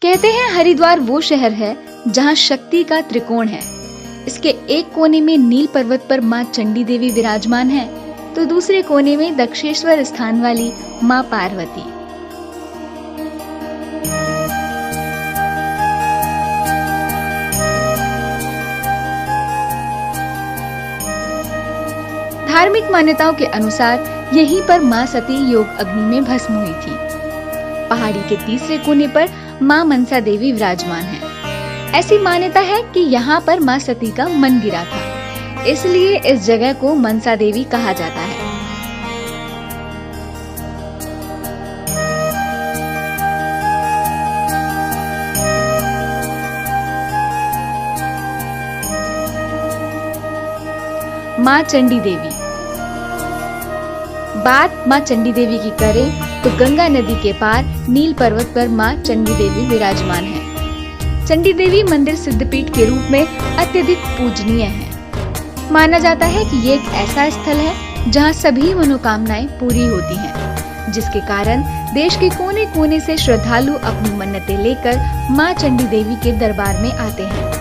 कहते हैं हरिद्वार वो शहर है जहाँ शक्ति का त्रिकोण है। इसके एक कोने में नील पर्वत पर माँ चंडी देवी विराजमान है, तो दूसरे कोने में दक्षेश्वर स्थान वाली माँ पार्वती। धार्मिक मान्यताओं के अनुसार यहीं पर माँ सती योग अग्नि में भस्म हुई थी। पहाड़ी के तीसरे कोने पर माँ मनसा देवी विराजमान है। ऐसी मान्यता है कि यहाँ पर माँ सती का मन गिरा था, इसलिए इस जगह को मनसा देवी कहा जाता है। माँ चंडी देवी। बात माँ चंडी देवी की करें तो गंगा नदी के पार नील पर्वत पर माँ चंडी देवी विराजमान है। चंडी देवी मंदिर सिद्धपीठ के रूप में अत्यधिक पूजनीय है। माना जाता है कि ये एक ऐसा स्थल है जहाँ सभी मनोकामनाएं पूरी होती हैं, जिसके कारण देश के कोने कोने से श्रद्धालु अपनी मन्नतें लेकर माँ चंडी देवी के दरबार में आते हैं।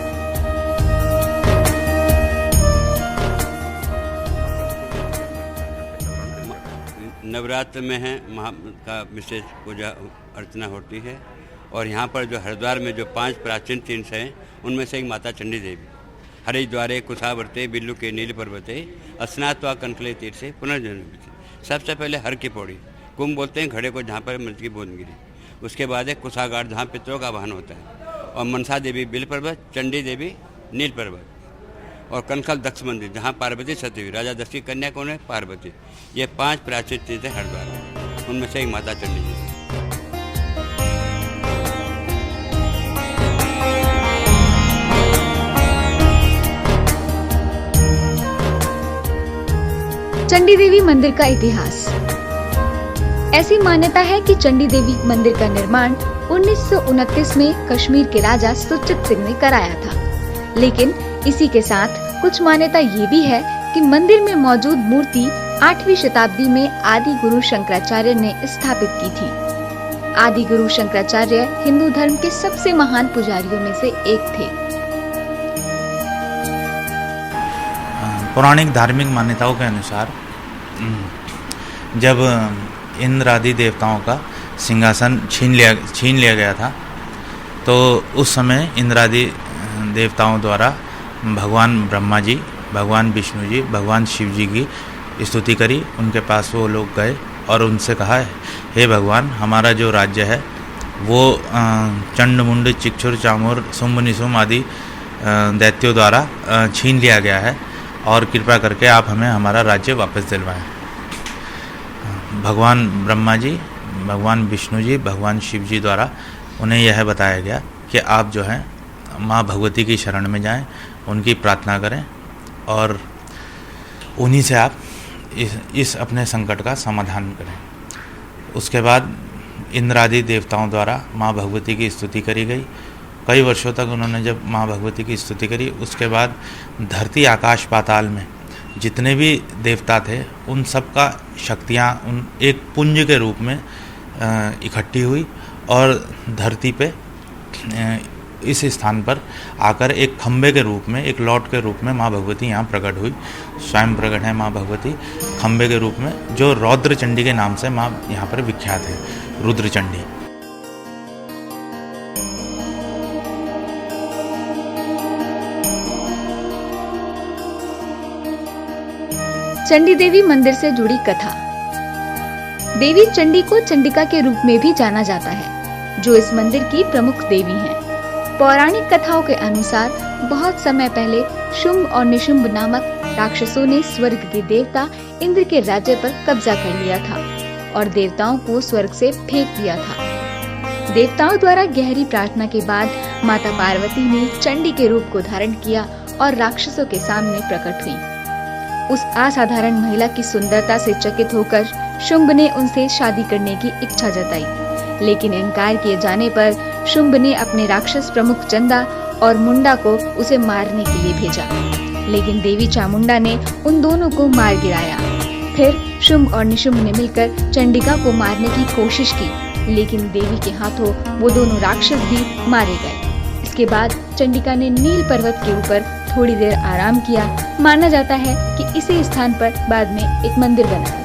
नवरात्र में है माँ का विशेष पूजा अर्चना होती है। और यहाँ पर जो हरिद्वार में जो 5 प्राचीन तीर्थ हैं, उनमें से एक माता चंडी देवी। हरिद्वारे कुशावर्ते बिल्लु के नील पर्वते स्नात्वा कनकले तीर्थ से पुनर्जन्म। सबसे पहले हर की पौड़ी कुंभ बोलते हैं घड़े को, जहाँ पर मृत की बूंद गिरी। उसके बाद है कुशागार, जहाँ पितरों का वाहन होता है। और मनसा देवी बिल पर्वत, चंडी देवी नील पर्वत, और कनखल दक्ष मंदिर जहाँ पार्वती सती हुई। राजा दक्ष की कन्या कौन है? पार्वती। ये 5 प्राचीन तीर्थ हैं हरिद्वार में, उनमें से एक माता चंडी जी। चंडी देवी मंदिर का इतिहास। ऐसी मान्यता है कि चंडी देवी मंदिर का निर्माण 1929 में कश्मीर के राजा सुचित सिंह ने कराया था, लेकिन इसी के साथ कुछ मान्यता ये भी है कि मंदिर में मौजूद मूर्ति 8वीं शताब्दी में आदि गुरु शंकराचार्य ने स्थापित की थी। आदि गुरु शंकराचार्य हिंदू धर्म के सबसे महान पुजारियों में से एक थे। पौराणिक धार्मिक मान्यताओं के अनुसार जब इंद्र आदि देवताओं का सिंहासन छीन लिया गया था, तो उस समय इंद्र आदि देवताओं द्वारा भगवान ब्रह्मा जी, भगवान विष्णु जी, भगवान शिव जी की स्तुति करी। उनके पास वो लोग गए और उनसे कहा, हे भगवान, हमारा जो राज्य है वो चंड मुंड चिक्षुर चामुर शुंभ निशुंभ आदि दैत्यों द्वारा छीन लिया गया है, और कृपा करके आप हमें हमारा राज्य वापस दिलवाएं। भगवान ब्रह्मा जी, भगवान विष्णु जी, भगवान शिव जी द्वारा उन्हें यह बताया गया कि आप जो है माँ भगवती की शरण में जाएं, उनकी प्रार्थना करें और उन्हीं से आप इस अपने संकट का समाधान करें। उसके बाद इंद्र आदि देवताओं द्वारा माँ भगवती की स्तुति करी गई। कई वर्षों तक उन्होंने जब माँ भगवती की स्तुति करी, उसके बाद धरती आकाश पाताल में जितने भी देवता थे, उन सब का शक्तियाँ उन एक पुंज के रूप में इकट्ठी हुई और धरती पे इस स्थान पर आकर एक खम्बे के रूप में, एक लॉट के रूप में माँ भगवती यहाँ प्रकट हुई। स्वयं प्रकट है माँ भगवती खम्बे के रूप में, जो रौद्र चंडी के नाम से माँ यहाँ पर विख्यात है, रुद्र चंडी। चंडी देवी मंदिर से जुड़ी कथा। देवी चंडी को चंडिका के रूप में भी जाना जाता है, जो इस मंदिर की प्रमुख देवी हैं। पौराणिक कथाओं के अनुसार बहुत समय पहले शुंभ और निशुंभ नामक राक्षसों ने स्वर्ग के देवता इंद्र के राज्य पर कब्जा कर लिया था और देवताओं को स्वर्ग से फेंक दिया था। देवताओं द्वारा गहरी प्रार्थना के बाद माता पार्वती ने चंडी के रूप को धारण किया और राक्षसों के सामने प्रकट हुई। उस असाधारण महिला की सुंदरता से चकित होकर शुंभ ने उनसे शादी करने की इच्छा जताई, लेकिन इनकार किए जाने पर शुंभ ने अपने राक्षस प्रमुख चंदा और मुंडा को उसे मारने के लिए भेजा, लेकिन देवी चामुंडा ने उन दोनों को मार गिराया। फिर शुंभ और निशुंभ ने मिलकर चंडिका को मारने की कोशिश की, लेकिन देवी के हाथों वो दोनों राक्षस भी मारे गए। इसके बाद चंडिका ने नील पर्वत के ऊपर थोड़ी देर आराम किया। माना जाता है कि इसी स्थान पर बाद में एक मंदिर बना।